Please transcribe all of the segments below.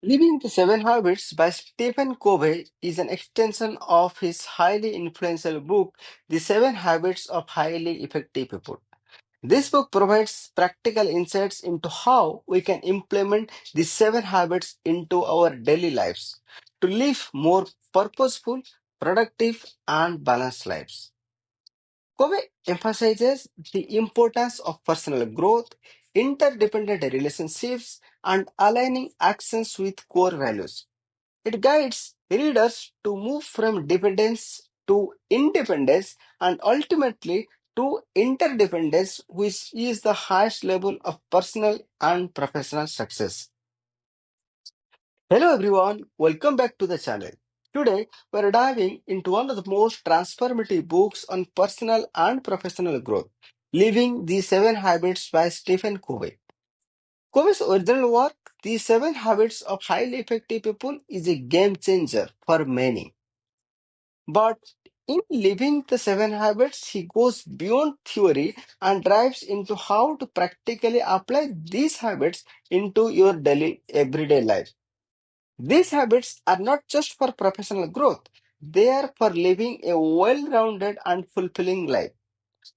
Living the Seven Habits by Stephen Covey is an extension of his highly influential book, The Seven Habits of Highly Effective People. This book provides practical insights into how we can implement the seven habits into our daily lives to live more purposeful, productive, and balanced lives. Covey emphasizes the importance of personal growth, interdependent relationships, and aligning actions with core values. It guides readers to move from dependence to independence and ultimately to interdependence, which is the highest level of personal and professional success. Hello everyone, welcome back to the channel. Today we are diving into one of the most transformative books on personal and professional growth, Living the Seven Habits by Stephen Covey. Covey's original work, The Seven Habits of Highly Effective People, is a game changer for many. But in Living the Seven Habits, he goes beyond theory and dives into how to practically apply these habits into your daily everyday life. These habits are not just for professional growth, they are for living a well rounded and fulfilling life.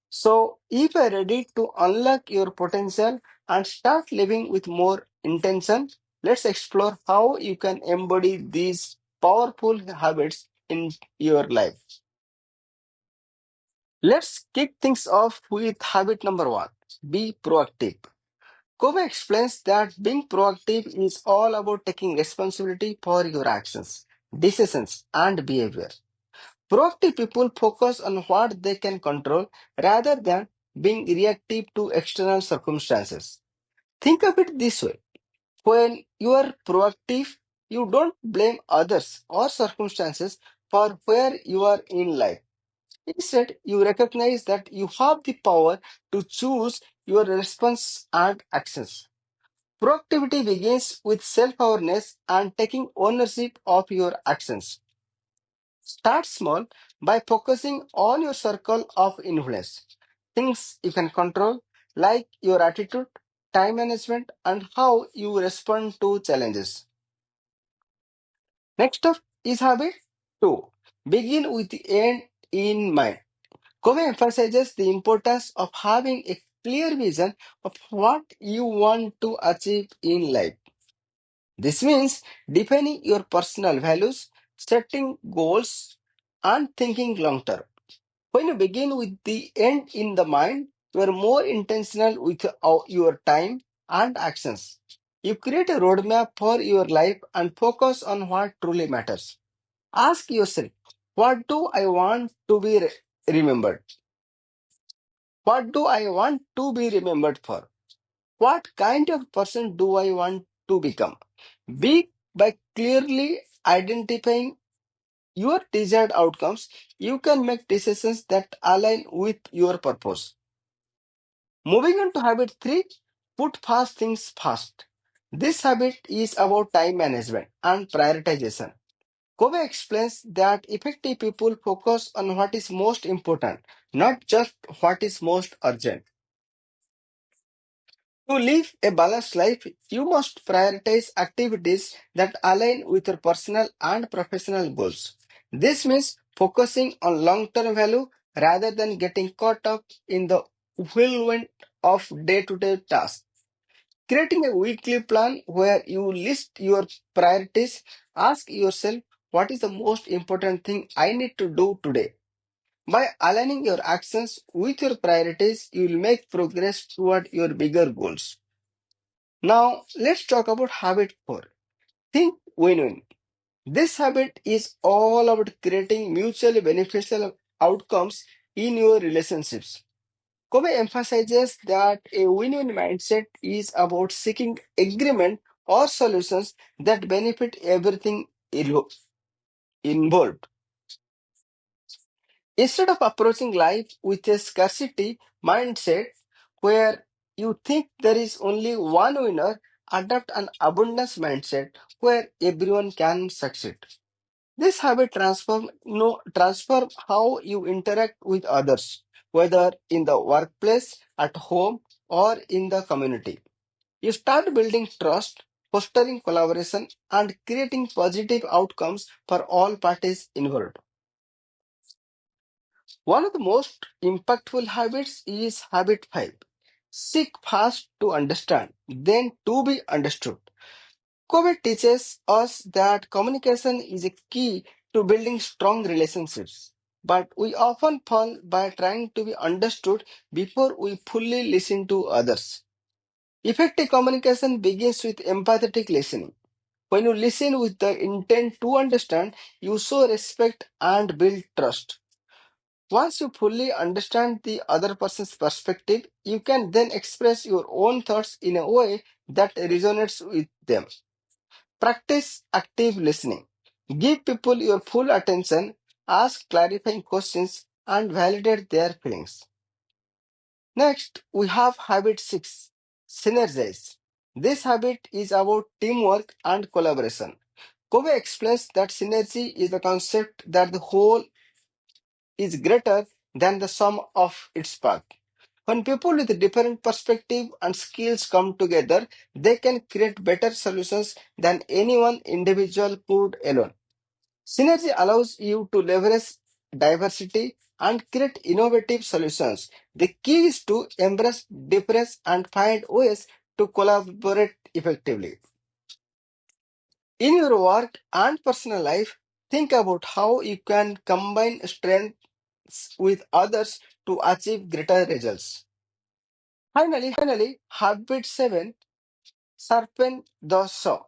So, if you are ready to unlock your potential and start living with more intention, let's explore how you can embody these powerful habits in your life. Let's kick things off with habit number one, be proactive. Kobe explains that being proactive is all about taking responsibility for your actions, decisions, and behavior. Proactive people focus on what they can control rather than being reactive to external circumstances. Think of it this way, when you are proactive, you don't blame others or circumstances for where you are in life. Instead, you recognize that you have the power to choose your response and actions. Proactivity begins with self awareness and taking ownership of your actions. Start small by focusing on your circle of influence. Things you can control, like your attitude, time management, and how you respond to challenges. Next up is habit 2. Begin with the end in mind. Covey emphasizes the importance of having a clear vision of what you want to achieve in life. This means defining your personal values, setting goals, and thinking long term. When you begin with the end in the mind, you are more intentional with your time and actions. You create a roadmap for your life and focus on what truly matters. Ask yourself, what do I want to be remembered? What do I want to be remembered for? What kind of person do I want to become? Be by clearly identifying your desired outcomes, you can make decisions that align with your purpose. Moving on to habit 3, put fast things fast. This habit is about time management and prioritization. Covey explains that effective people focus on what is most important, not just what is most urgent. To live a balanced life, you must prioritize activities that align with your personal and professional goals. This means focusing on long term value rather than getting caught up in the whirlwind of day to day tasks. Creating a weekly plan where you list your priorities, ask yourself, what is the most important thing I need to do today? By aligning your actions with your priorities, you will make progress toward your bigger goals. Now, let's talk about habit 4. Think win win. This habit is all about creating mutually beneficial outcomes in your relationships. Kobe emphasizes that a win win mindset is about seeking agreement or solutions that benefit everything involved. Instead of approaching life with a scarcity mindset where you think there is only one winner, adopt an abundance mindset where everyone can succeed. This habit transform how you interact with others, whether in the workplace, at home, or in the community. You start building trust, fostering collaboration, and creating positive outcomes for all parties involved. One of the most impactful habits is habit 5. Seek first to understand, then to be understood. COVID teaches us that communication is a key to building strong relationships. But we often fall by trying to be understood before we fully listen to others. Effective communication begins with empathetic listening. When you listen with the intent to understand, you show respect and build trust. Once you fully understand the other person's perspective, you can then express your own thoughts in a way that resonates with them. Practice active listening. Give people your full attention, ask clarifying questions, and validate their feelings. Next, we have habit 6, synergize. This habit is about teamwork and collaboration. Covey explains that synergy is the concept that the whole is greater than the sum of its parts. When people with different perspective and skills come together, they can create better solutions than anyone individual could alone. Synergy allows you to leverage diversity and create innovative solutions. The key is to embrace difference and find ways to collaborate effectively. In your work and personal life, think about how you can combine strengths with others to achieve greater results. Finally, habit 7, sharpen the saw.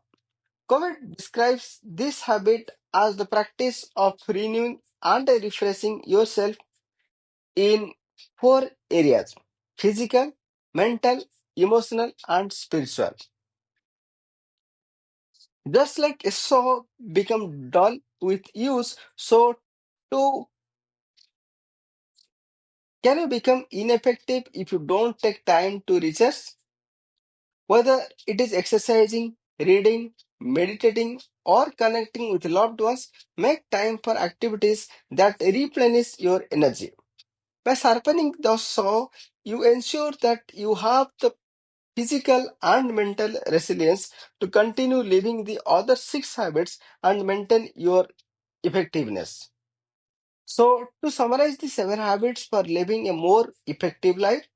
Covey describes this habit as the practice of renewing and refreshing yourself in four areas: physical, mental, emotional, and spiritual. Just like a saw become dull with use, so too can you become ineffective if you don't take time to recharge. Whether it is exercising, reading, meditating, or connecting with loved ones, make time for activities that replenish your energy. By sharpening the saw, you ensure that you have the physical and mental resilience to continue living the other 6 habits and maintain your effectiveness. So, to summarize the 7 habits for living a more effective life,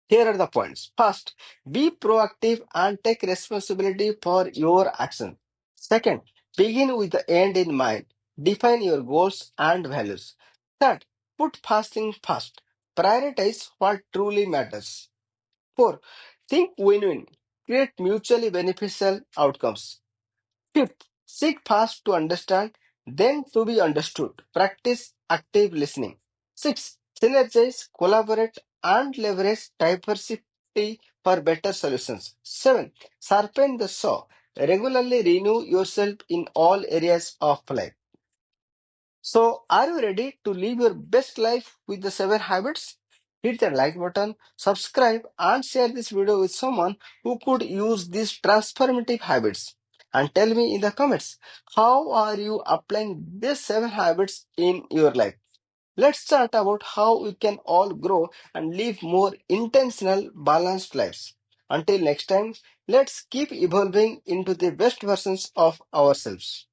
here are the points. First, be proactive and take responsibility for your action. Second, begin with the end in mind. Define your goals and values. Third, put fasting first. Prioritize what truly matters. 4. Think win-win. Create mutually beneficial outcomes. Fifth, seek first to understand, then to be understood. Practice active listening. 6. Synergize, collaborate, and leverage diversity for better solutions. 7. Sharpen the saw. Regularly renew yourself in all areas of life. So, are you ready to live your best life with the 7 habits? Hit the like button, subscribe, and share this video with someone who could use these transformative habits. And tell me in the comments, how are you applying these 7 habits in your life? Let's chat about how we can all grow and live more intentional, balanced lives. Until next time, let's keep evolving into the best versions of ourselves.